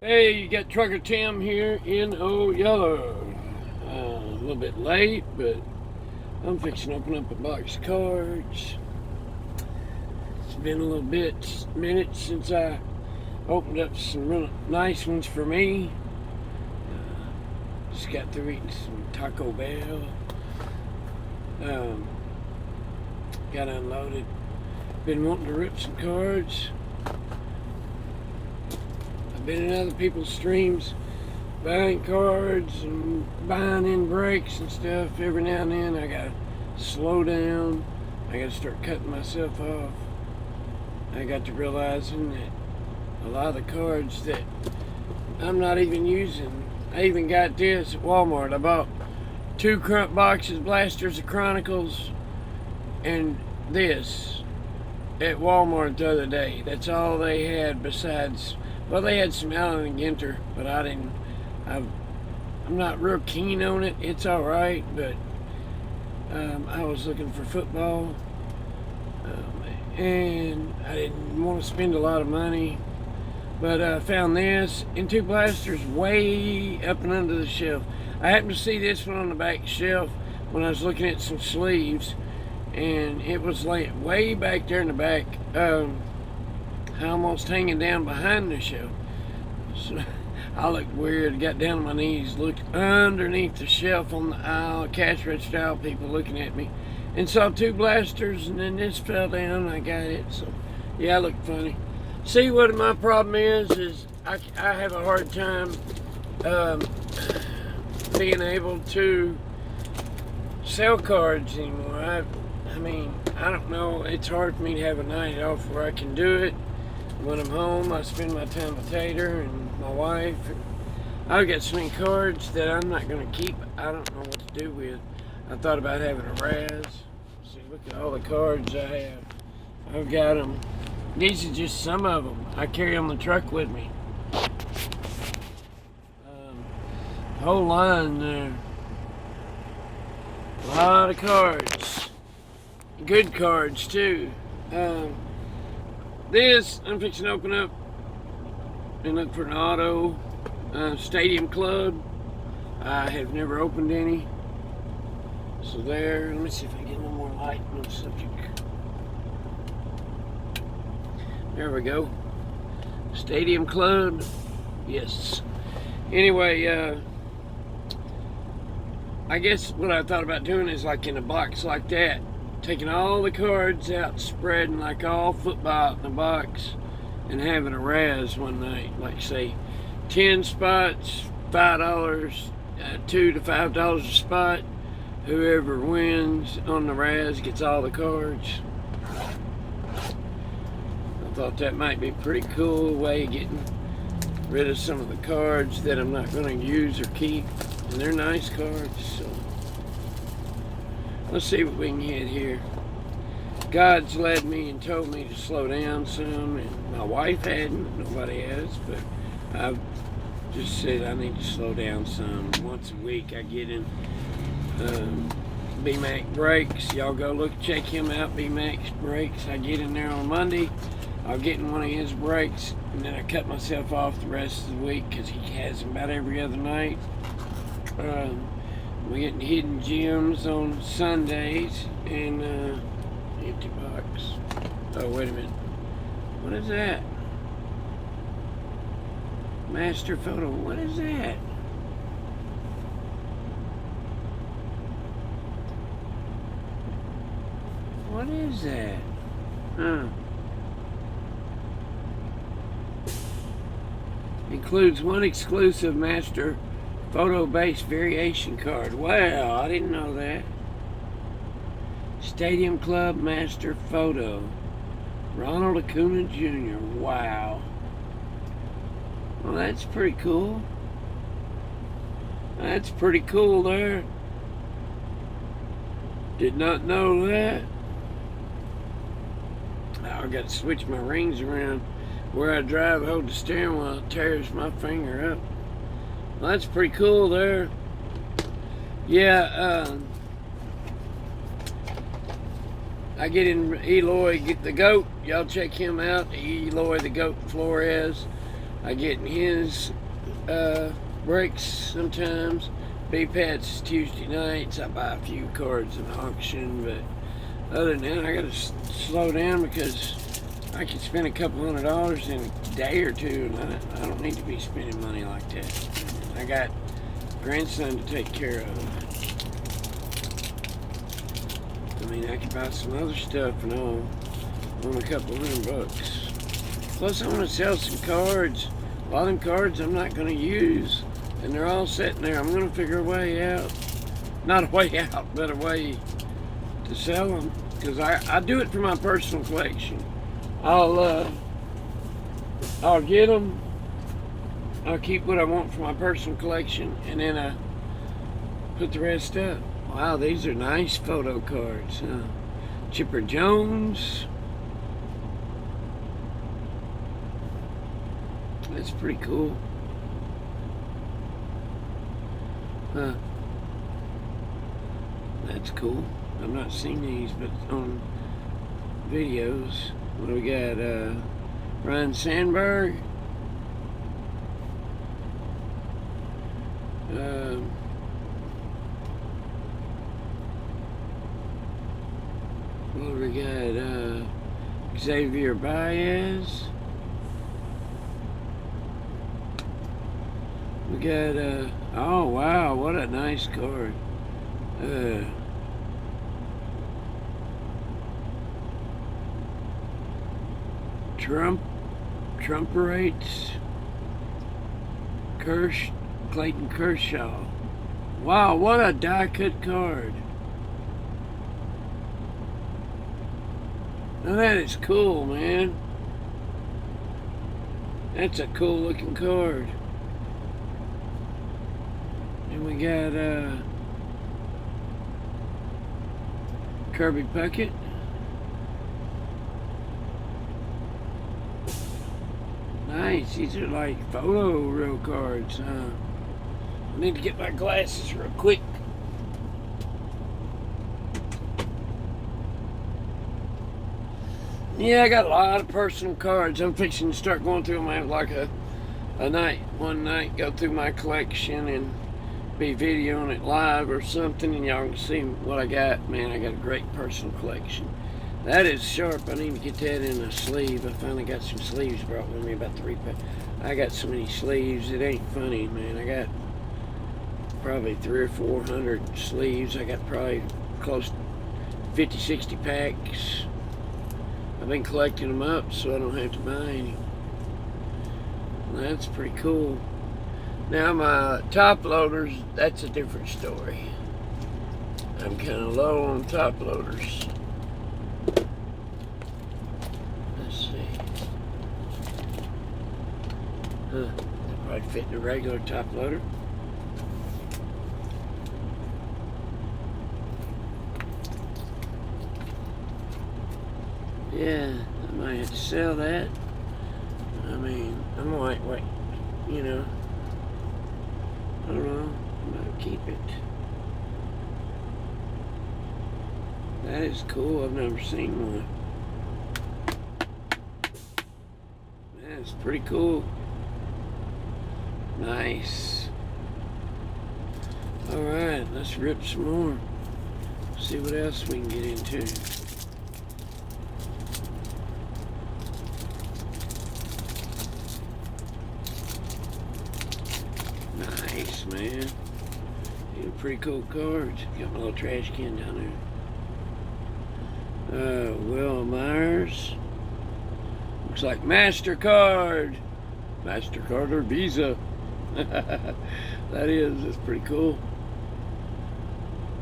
Hey, you got Trucker Tim here in Yeller. A little bit late, but I'm fixing to open up a box of cards. It's been a minute since I opened up some real nice ones for me. Just got through eating some Taco Bell. Got unloaded. Been wanting to rip some cards. Been in other people's streams buying cards and buying in breaks and stuff. Every now and then I gotta slow down. I gotta start cutting myself off. I got to realizing that a lot of the cards that I'm not even using. I even got this at Walmart. I bought 2 boxes, Blasters of Chronicles, and this at Walmart the other day. That's all they had besides. Well, they had some Allen and Ginter, but I'm not real keen on it. It's all right, but I was looking for football, and I didn't want to spend a lot of money. But I found this and 2 blasters way up and under the shelf. I happened to see this one on the back shelf when I was looking at some sleeves, and it was laying way back there in the back. Almost hanging down behind the shelf. So I looked weird, got down on my knees, looked underneath the shelf on the aisle, cash register aisle, people looking at me, and saw 2 blasters, and then this fell down, I got it. So yeah, I looked funny. See, what my problem is I have a hard time being able to sell cards anymore. I mean, I don't know, it's hard for me to have a night off where I can do it. When I'm home, I spend my time with Tater and my wife. I've got so many cards that I'm not going to keep. I don't know what to do with. I thought about having a Raz. See, look at all the cards I have. I've got them. These are just some of them. I carry on the truck with me. Whole line there. A lot of cards. Good cards, too. This, I'm fixing to open up and look for an auto Stadium Club. I have never opened any. So there, let me see if I can get a little more light on the subject. There we go. Stadium Club, yes. Anyway, I guess what I thought about doing is like in a box like that. Taking all the cards out, spreading like all football in the box, and having a Raz one night. Like say 10 spots, $5, $2 to $5 a spot. Whoever wins on the Raz gets all the cards. I thought that might be a pretty cool way of getting rid of some of the cards that I'm not going to use or keep. And they're nice cards, so let's see what we can get here. God's led me and told me to slow down some, and my wife hadn't, nobody has, but I've just said I need to slow down some. Once a week I get in B-Mac Brakes. Y'all go check him out, B-Mac Brakes. I get in there on Monday, I'll get in one of his brakes, and then I cut myself off the rest of the week because he has them about every other night. We get hidden gems on Sundays and empty box. Oh, wait a minute. What is that? Master photo. What is that? What is that? Huh. Includes 1 exclusive master photo-based variation card. Wow, I didn't know that. Stadium Club Master Photo. Ronald Acuna Jr. Wow. Well, that's pretty cool. That's pretty cool there. Did not know that. I got to switch my rings around. Where I drive, hold the steering wheel, it tears my finger up. Well, that's pretty cool there. Yeah, I get in Eloy, get the goat. Y'all check him out, Eloy the Goat Flores. I get in his breaks sometimes. B-Pat's Tuesday nights. I buy a few cards in auction, but other than that, I gotta slow down because I could spend a couple $100 in a day or two, and I don't need to be spending money like that. I got grandson to take care of. I mean, I could buy some other stuff and all on a couple $100. Plus, I want to sell some cards. A lot of them cards I'm not going to use, and they're all sitting there. I'm going to figure a way out. Not a way out, but a way to sell them. Because I do it for my personal collection. I'll get them. I'll keep what I want for my personal collection, and then I put the rest up. Wow, these are nice photo cards. Chipper Jones. That's pretty cool. Huh. That's cool. I've not seen these, but on videos. What do we got? Ryan Sandberg. What do we got? Xavier Baez. We got, oh wow, what a nice card. Trumperates. Clayton Kershaw. Wow, what a die-cut card. Now that is cool, man. That's a cool looking card. And we got Kirby Puckett. Nice. These are like photo real cards. I need to get my glasses real quick. Yeah, I got a lot of personal cards. I'm fixing to start going through them. I have like one night, go through my collection and be videoing it live or something, and y'all can see what I got. Man, I got a great personal collection. That is sharp. I need to get that in a sleeve. I finally got some sleeves brought with me, about 3 packs. I got so many sleeves, it ain't funny, man. I got probably 300 or 400 sleeves. I got probably close to 50, 60 packs. I've been collecting them up so I don't have to buy any. That's pretty cool. Now my top loaders, that's a different story. I'm kind of low on top loaders. Let's see. They probably fit in a regular top loader. Yeah, I might have to sell that. I mean, I might wait, you know. I don't know. I'm gonna keep it. That is cool. I've never seen one. That's pretty cool. Nice. Alright, let's rip some more. See what else we can get into. Nice, man. These are pretty cool cards. Got my little trash can down there. Will Myers. Looks like MasterCard. MasterCard or Visa. That's pretty cool.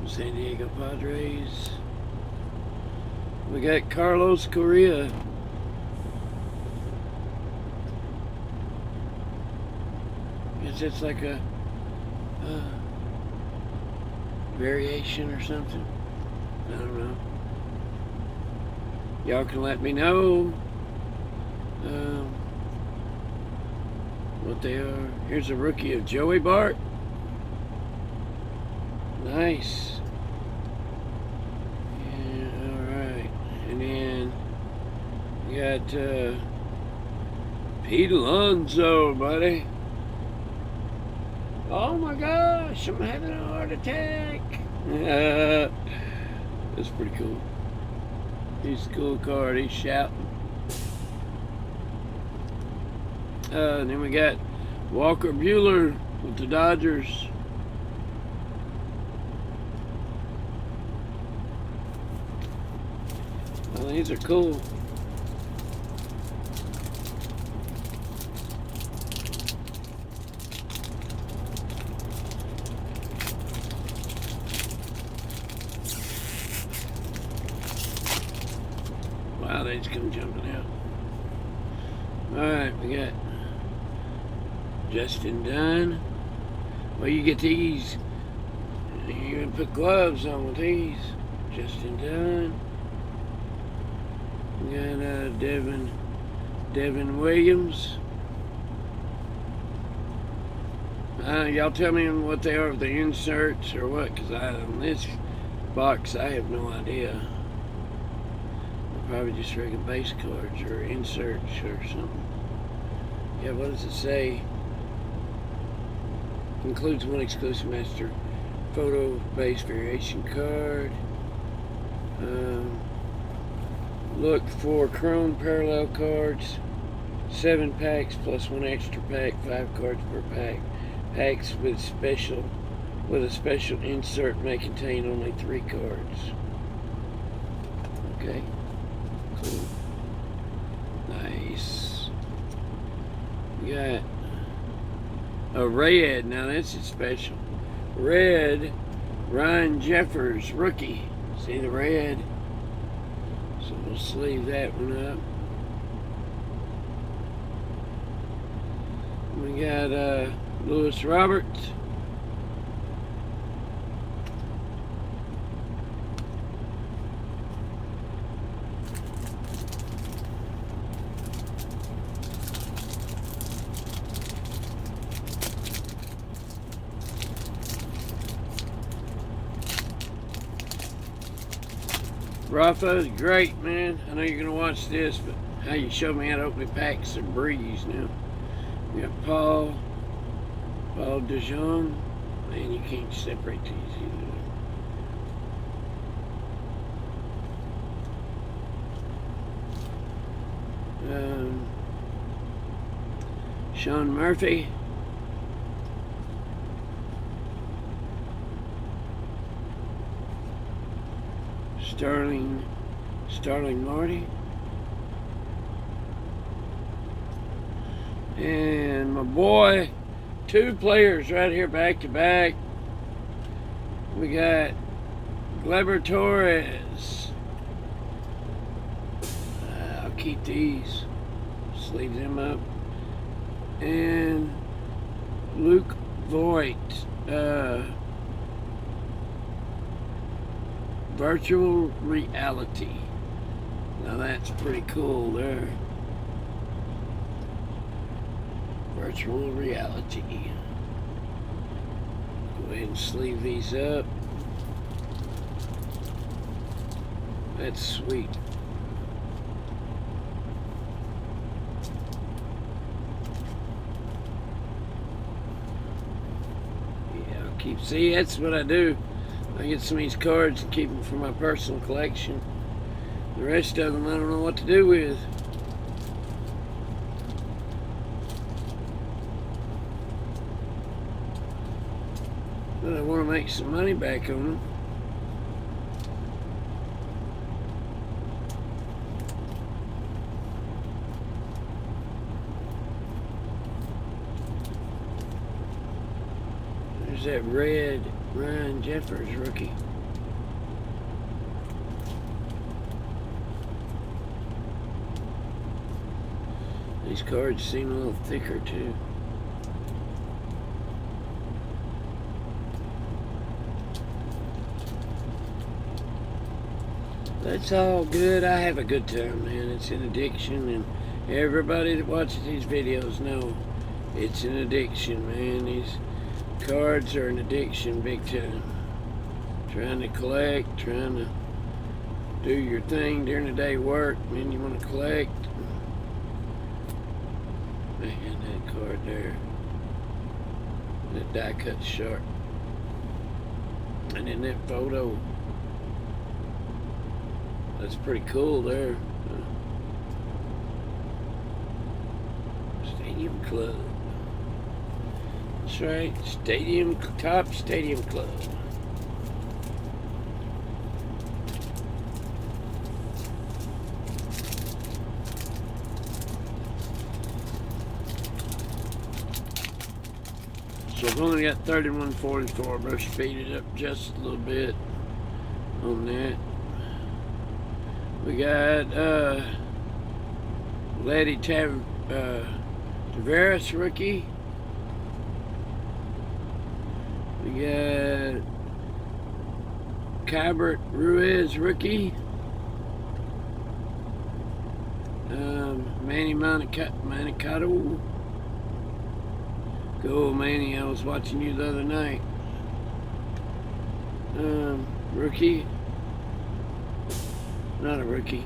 San Diego Padres. We got Carlos Correa. Guess it's like a variation or something. I don't know. Y'all can let me know what they are. Here's a rookie of Joey Bart. Nice. Yeah, alright. And then we got Pete Alonso, buddy. Oh my gosh, I'm having a heart attack. That's pretty cool. He's a cool card. He's shouting. Then we got Walker Buehler with the Dodgers. Well, these are cool. Wow, they just come jumping out. Alright, we got Justin Dunn. Well, you get these. You can put gloves on with these. Justin Dunn. We got Devin Williams. Y'all tell me what they are, the inserts or what, because on this box I have no idea. Probably just regular base cards or inserts or something. Yeah, what does it say? Includes one exclusive master photo base variation card. Look for Chrome parallel cards. 7 packs plus 1 extra pack. 5 cards per pack. Packs with a special insert may contain only 3 cards. Okay. Cool. Nice. We got a red. Now this is special. Red Ryan Jeffers rookie. See the red? So we'll sleeve that one up. We got Lewis Roberts. Rafa's great, man. I know you're going to watch this, but how you showed me how to open packs of breeze now. We got Paul DeJong. Man, you can't separate these either. Sean Murphy. Starling Marty. And my boy, 2 players right here back to back. We got Gleyber Torres. I'll keep these. Sleeve them up. And Luke Voigt. Virtual reality. Now that's pretty cool there. Virtual reality. Go ahead and sleeve these up. That's sweet. Yeah, I'll keep. See, that's what I do. I get some of these cards and keep them for my personal collection. The rest of them I don't know what to do with. But I want to make some money back on them. There's that red Ryan Jeffers rookie. These cards seem a little thicker too. That's all good. I have a good time, man. It's an addiction, and everybody that watches these videos know it's an addiction, man. These cards are an addiction big time. Trying to collect, trying to do your thing during the day, work, then you want to collect. And that card there. That die cut sharp. And then that photo. That's pretty cool there. Stadium Club. That's right. Top Stadium Club. So I've only got 3144. Better speed it up just a little bit on that. We got Letty Tavares rookie. We got Cabert Ruiz rookie. Manny Manicato. Go Manny, I was watching you the other night. Rookie. Not a rookie.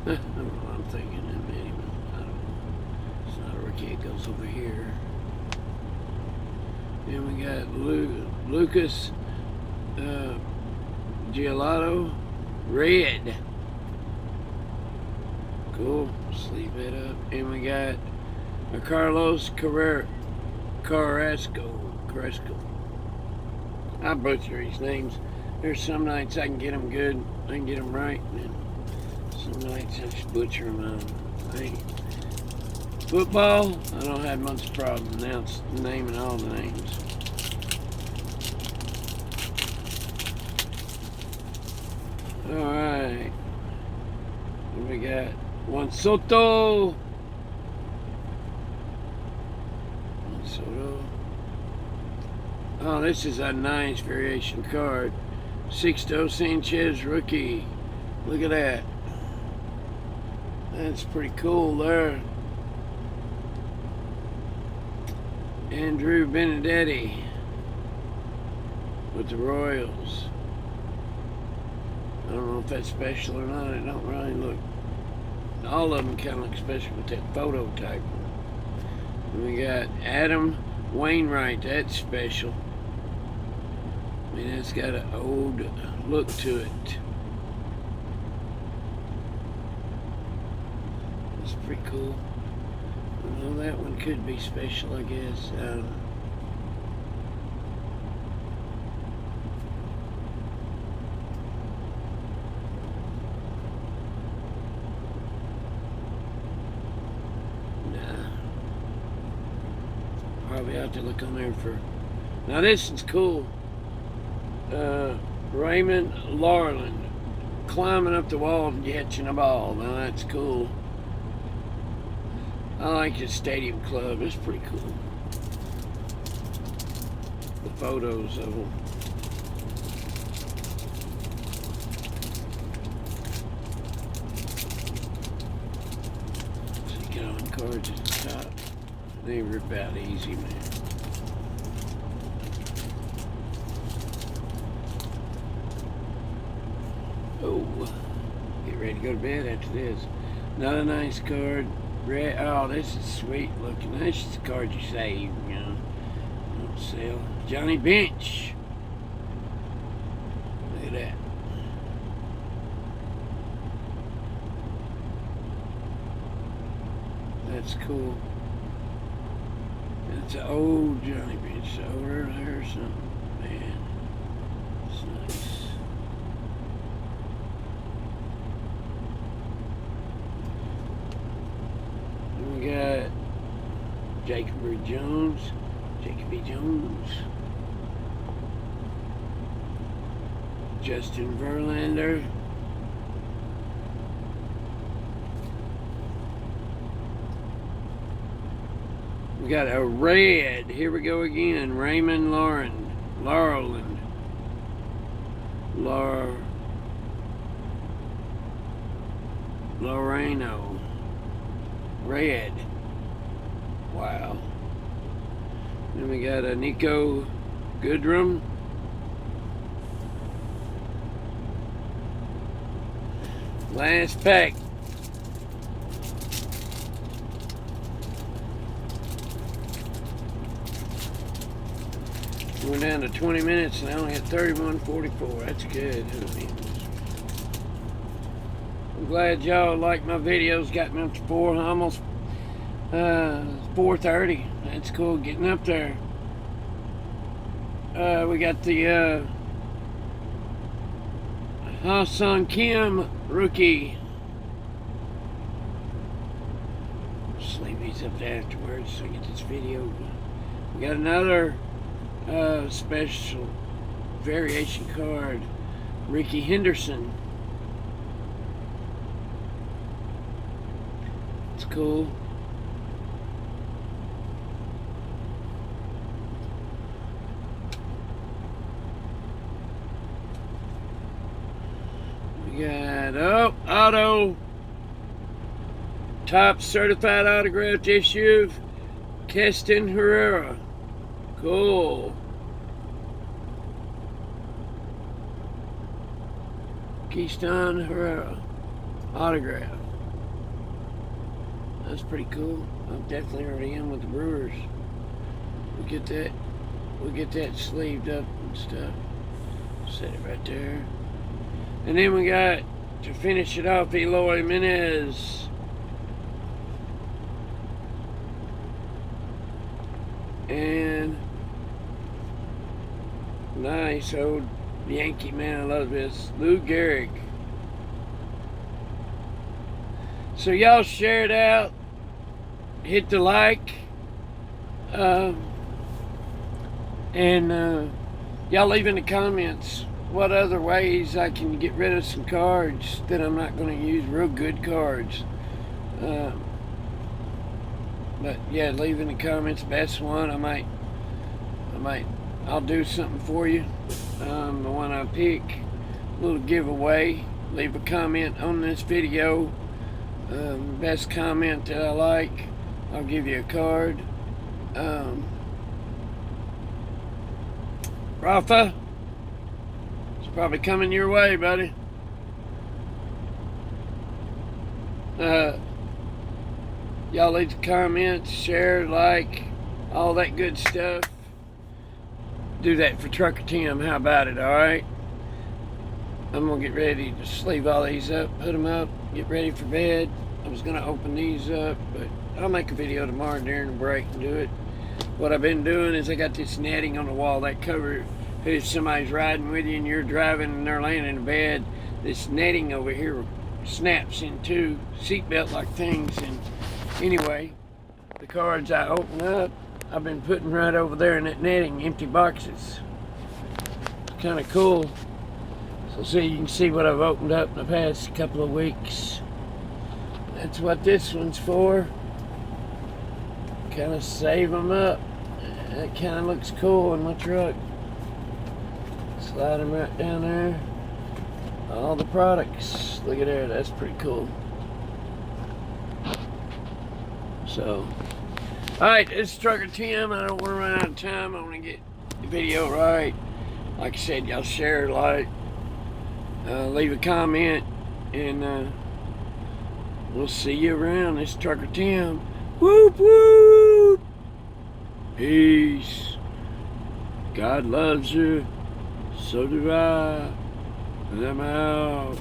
I don't know what I'm thinking. Manny, I don't know. It's not a rookie, it goes over here. Then we got Lucas Giolito, red. Cool. Sleeve it up. And we got Carlos Carrasco. I butcher these names. There's some nights I can get them good. I can get them right. And some nights I just butcher them. Football, I don't have much problem now naming all the names. Alright. We got Juan Soto. Oh, this is a nice variation card. Sixto Sanchez rookie. Look at that. That's pretty cool there. Andrew Benedetti with the Royals. I don't know if that's special or not. It don't really look. All of them kind of look special with that photo type. And we got Adam Wainwright. That's special. I mean, it's got an old look to it. It's pretty cool. Well, that one could be special, I guess. Probably have to look on there for. Now this is cool. Raymond Larland climbing up the wall and catching a ball. Now that's cool. I like his Stadium Club. It's pretty cool. The photos of them. So you get on cards at the top. They rip out easy, man. Oh, get ready to go to bed after this. Another nice card. Red. Oh, this is sweet looking. This is the card you save, you know. Don't sell. Johnny Bench. Look at that. That's cool. That's an old Johnny Bench. Older there or something. Man, it's nice. We got Jacob B. Jones. Justin Verlander. We got a red. Here we go again. Raymond Larland. Loreno. Red. Wow. Then we got a Nico Goodrum. Last pack. We're down to 20 minutes and I only hit 31:44. That's good. I mean, I'm glad y'all like my videos. Got me up to almost 4:30. That's cool, getting up there. We got the Ha-Sung Kim rookie. Just leave these up there afterwards so I get this video. We got another special variation card, Ricky Henderson. It's cool. We got auto top certified autographed issue, Keston Herrera. Cool. Keystone Herrera autograph. That's pretty cool. I'm definitely already in with the Brewers. We'll get that sleeved up and stuff. Set it right there. And then we got, to finish it off, Eloy Jimenez. And nice old Yankee man, I love this, Lou Gehrig. So y'all share it out, hit the like, and y'all leave in the comments what other ways I can get rid of some cards that I'm not going to use, real good cards. But yeah, leave in the comments best one. I'll do something for you. The one I pick, a little giveaway. Leave a comment on this video. Best comment that I like, I'll give you a card. Rafa, it's probably coming your way, buddy. Y'all leave the comments, share, like, all that good stuff. Do that for Trucker Tim. How about it? All right. I'm gonna get ready to sleeve all these up, put them up, get ready for bed. I was gonna open these up, but I'll make a video tomorrow during the break and do it. What I've been doing is I got this netting on the wall that cover. If somebody's riding with you and you're driving and they're laying in bed, this netting over here snaps into seatbelt like things. And anyway, the cards I open up, I've been putting right over there in that netting, empty boxes. It's kind of cool. So you can see what I've opened up in the past couple of weeks. That's what this one's for. Kind of save them up. That kind of looks cool in my truck. Slide them right down there. All the products. Look at there, that's pretty cool. So, alright, this is Trucker Tim. I don't want to run out of time. I want to get the video right. Like I said, y'all share, like, leave a comment, and we'll see you around. This is Trucker Tim. Whoop whoop. Peace. God loves you. So do I. And I'm out.